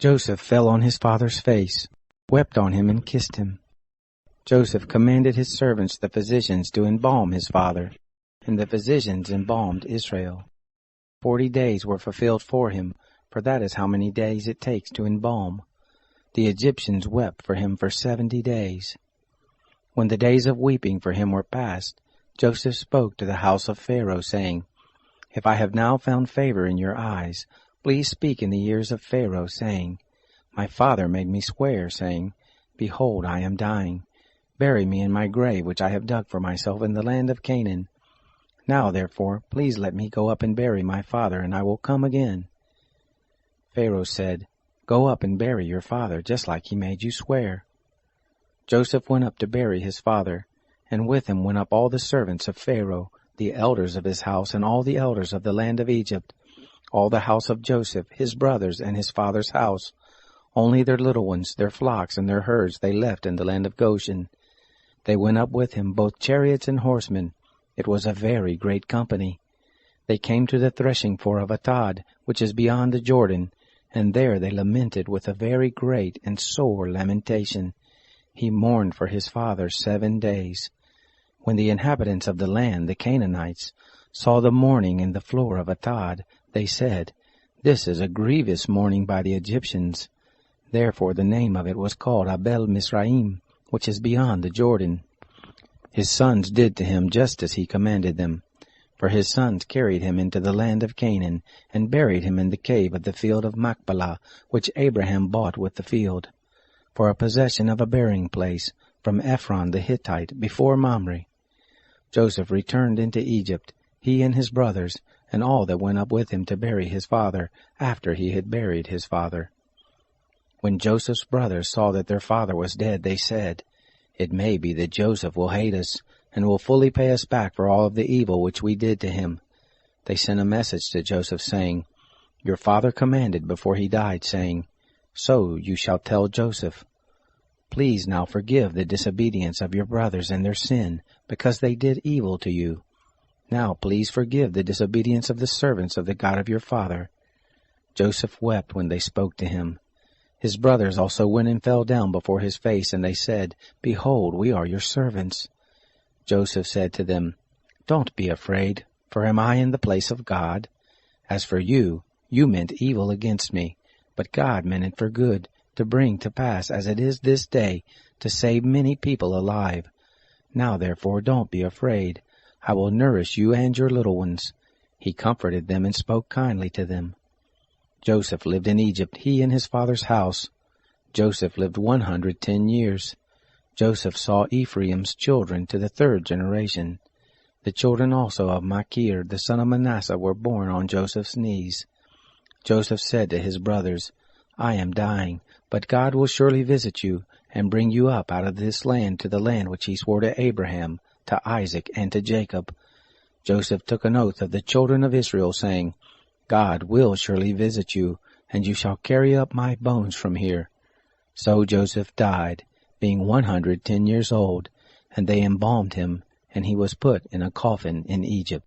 Joseph fell on his father's face, wept on him, and kissed him. Joseph commanded his servants, the physicians, to embalm his father, and the physicians embalmed Israel. 40 days were fulfilled for him, for that is how many days it takes to embalm. The Egyptians wept for him for 70 days. When the days of weeping for him were past, Joseph spoke to the house of Pharaoh, saying, If I have now found favor in your eyes, please speak in the ears of Pharaoh, saying, My father made me swear, saying, Behold, I am dying. Bury me in my grave which I have dug for myself in the land of Canaan. Now, therefore, please let me go up and bury my father, and I will come again. Pharaoh said, Go up and bury your father, just like he made you swear. Joseph went up to bury his father, and with him went up all the servants of Pharaoh, the elders of his house, and all the elders of the land of Egypt, all the house of Joseph, his brothers, and his father's house. Only their little ones, their flocks, and their herds they left in the land of Goshen. They went up with him, both chariots and horsemen. It was a very great company. They came to the threshing floor of Atad, which is beyond the Jordan, and there they lamented with a very great and sore lamentation. He mourned for his father 7 days. When the inhabitants of the land, the Canaanites, saw the mourning in the floor of Atad, they said, This is a grievous mourning by the Egyptians. Therefore the name of it was called Abel Mizraim, which is beyond the Jordan. His sons did to him just as he commanded them. For his sons carried him into the land of Canaan, and buried him in the cave of the field of Machpelah, which Abraham bought with the field, for a possession of a burying place, from Ephron the Hittite, before Mamre. Joseph returned into Egypt, he and his brothers, and all that went up with him to bury his father, after he had buried his father. When Joseph's brothers saw that their father was dead, they said, It may be that Joseph will hate us, and will fully pay us back for all of the evil which we did to him. They sent a message to Joseph, saying, Your father commanded before he died, saying, So you shall tell Joseph, Please now forgive the disobedience of your brothers and their sin, because they did evil to you. Now please forgive the disobedience of the servants of the God of your father. Joseph wept when they spoke to him. His brothers also went and fell down before his face, and they said, Behold, we are your servants. Joseph said to them, Don't be afraid, for am I in the place of God? As for you, you meant evil against me, but God meant it for good, to bring to pass, as it is this day, to save many people alive. Now therefore don't be afraid. I will nourish you and your little ones. He comforted them and spoke kindly to them. Joseph lived in Egypt, he and his father's house. Joseph lived 110 years. Joseph saw Ephraim's children to the 3rd generation. The children also of Machir, the son of Manasseh, were born on Joseph's knees. Joseph said to his brothers, I am dying, but God will surely visit you, and bring you up out of this land to the land which he swore to Abraham, to Isaac, and to Jacob. Joseph took an oath of the children of Israel, saying, God will surely visit you, and you shall carry up my bones from here. So Joseph died, being 110 years old, and they embalmed him, and he was put in a coffin in Egypt.